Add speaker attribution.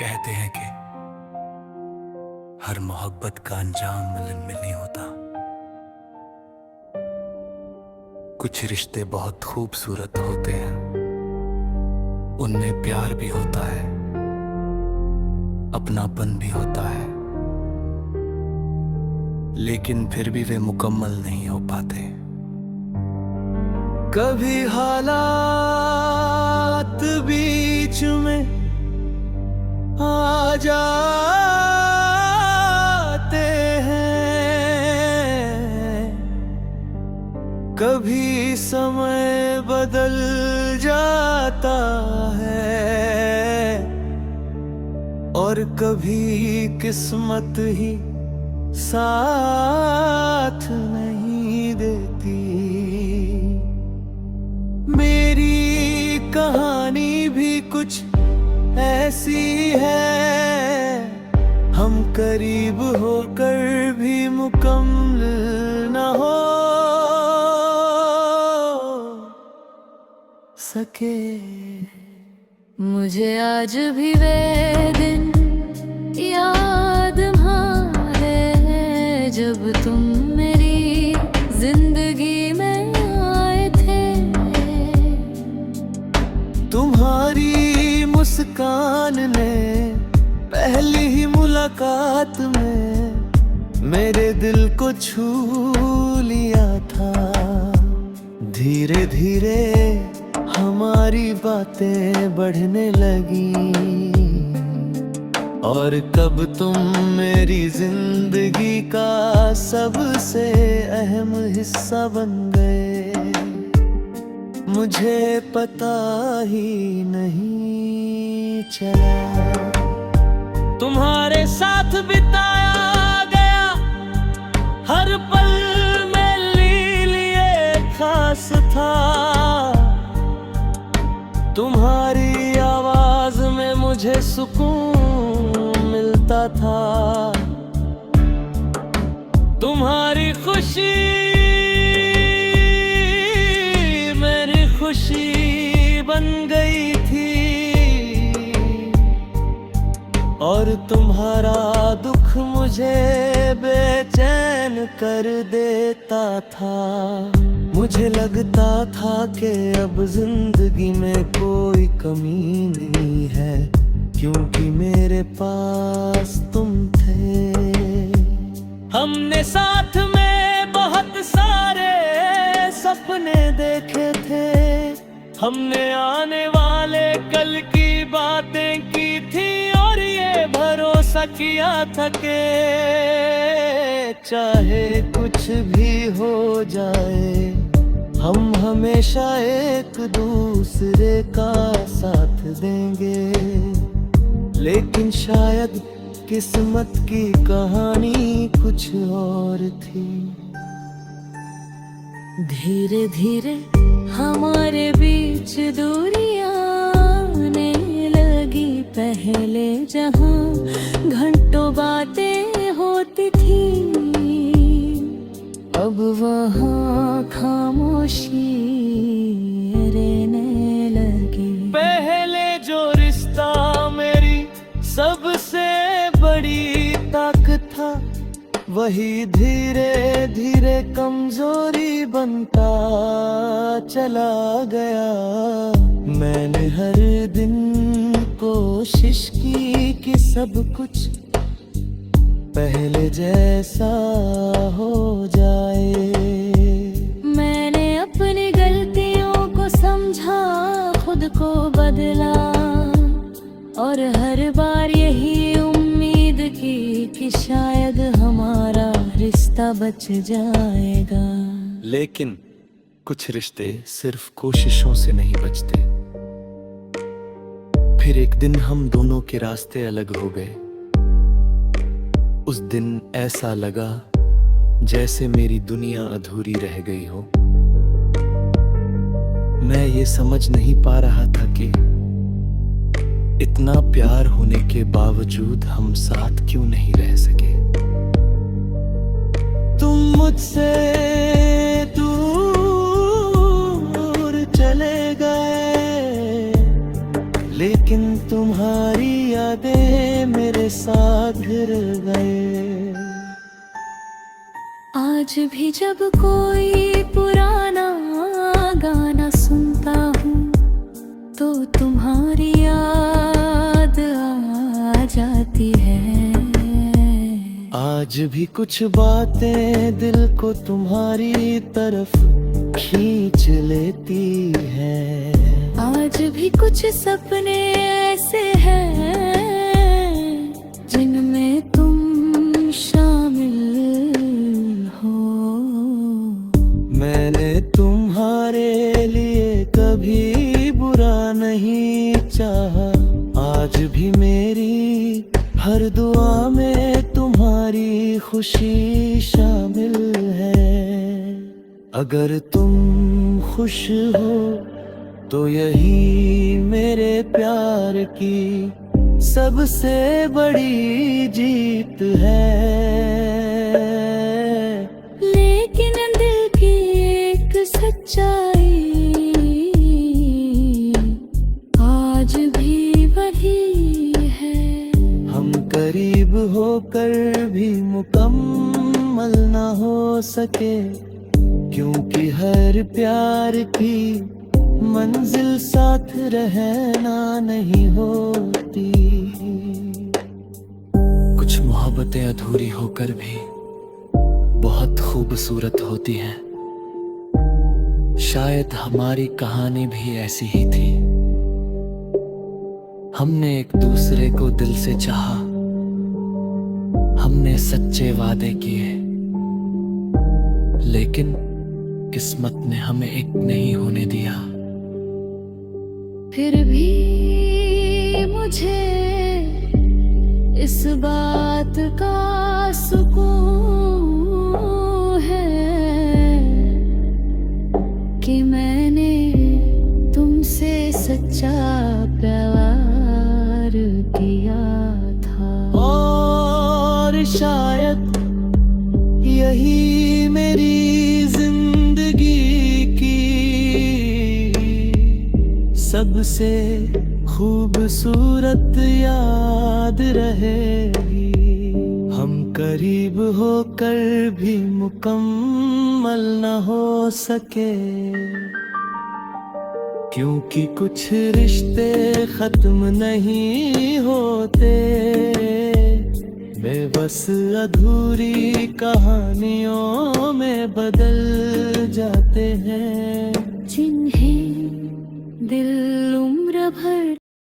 Speaker 1: कहते हैं कि हर मोहब्बत का अंजाम मिलन में नहीं होता। कुछ रिश्ते बहुत खूबसूरत होते हैं, उनमें प्यार भी होता है, अपनापन भी होता है, लेकिन फिर भी वे मुकम्मल नहीं हो पाते। कभी हालात बीच में आ जाते हैं, कभी समय बदल जाता है और कभी किस्मत ही साथ नहीं देती। मेरी कहानी भी कुछ ऐसी है, हम करीब होकर भी मुकम्मल न हो सके।
Speaker 2: मुझे आज भी वे दिन याद है जब तुम मेरी जिंदगी में आए थे।
Speaker 1: तुम्हारी मुस्कान ने पहली ही मुलाकात में मेरे दिल को छू लिया था। धीरे धीरे हमारी बातें बढ़ने लगी और कब तुम मेरी जिंदगी का सबसे अहम हिस्सा बन गए, मुझे पता ही नहीं चला। तुम्हारे साथ बिताया गया हर पल मेरे लिए खास था। तुम्हारी आवाज में मुझे सुकून मिलता था। तुम्हारी खुशी मेरी खुशी बन गई थी और तुम्हारा दुख मुझे बेचैन कर देता था। मुझे लगता था कि अब जिंदगी में कोई कमी नहीं है, क्योंकि मेरे पास तुम थे। हमने साथ में बहुत सारे सपने देखे थे, हमने आने वाले कल की बातें की थी और ये भरोसा किया था कि चाहे कुछ भी हो जाए हम हमेशा एक दूसरे का साथ देंगे। लेकिन शायद किस्मत की कहानी कुछ और थी।
Speaker 2: धीरे धीरे हमारे बीच दूरियां आने लगी। पहले जहां घंटों बातें होती थी, अब वहाँ खामोशी रहने लगी।
Speaker 1: पहले जो रिश्ता मेरी सबसे बड़ी ताकत था, वही धीरे धीरे कमजोरी बनता चला गया। मैंने हर दिन कोशिश की कि सब कुछ पहले जैसा हो जाए।
Speaker 2: मैंने अपनी गलतियों को समझा, खुद को बदला और हर बार यही उम्मीद की कि शायद हमारा रिश्ता बच जाएगा।
Speaker 1: लेकिन कुछ रिश्ते सिर्फ कोशिशों से नहीं बचते। फिर एक दिन हम दोनों के रास्ते अलग हो गए। उस दिन ऐसा लगा जैसे मेरी दुनिया अधूरी रह गई हो। मैं ये समझ नहीं पा रहा था कि इतना प्यार होने के बावजूद हम साथ क्यों नहीं रह सके। तुम मुझसे दूर चले गए, लेकिन तुम्हारी यादें मेरे साथ घिर गए।
Speaker 2: आज भी जब कोई पुराना गाना सुनता हूँ तो तुम्हारी याद आ जाती है।
Speaker 1: आज भी कुछ बातें दिल को तुम्हारी तरफ खींच लेती हैं।
Speaker 2: आज भी कुछ सपने ऐसे हैं जिनमें तुम शामिल हो।
Speaker 1: मैंने तुम्हारे लिए कभी बुरा नहीं चाहा, आज भी मेरी हर दुआ में तुम्हारी खुशी शामिल है। अगर तुम खुश हो तो यही मेरे प्यार की सबसे बड़ी जीत है।
Speaker 2: लेकिन दिल की एक सच्चाई आज भी वही है।
Speaker 1: हम करीब होकर भी मुकम्मल ना हो सके, क्योंकि हर प्यार की मंजिल साथ रहना नहीं होती। कुछ मोहब्बतें अधूरी होकर भी बहुत खूबसूरत होती हैं। शायद हमारी कहानी भी ऐसी ही थी। हमने एक दूसरे को दिल से चाहा, हमने सच्चे वादे किए, लेकिन किस्मत ने हमें एक नहीं होने दिया।
Speaker 2: फिर भी मुझे इस बात का सुकून है कि मैंने तुमसे सच्चा प्यार किया था।
Speaker 1: और शायद यही मेरी जिंदगी की सबसे खूबसूरत याद रहेगी। हम करीब होकर भी मुकम्मल न हो सके, क्योंकि कुछ रिश्ते खत्म नहीं होते, वे बस अधूरी कहानियों में बदल जाते हैं।
Speaker 2: जिन्हें दिल उम्र भर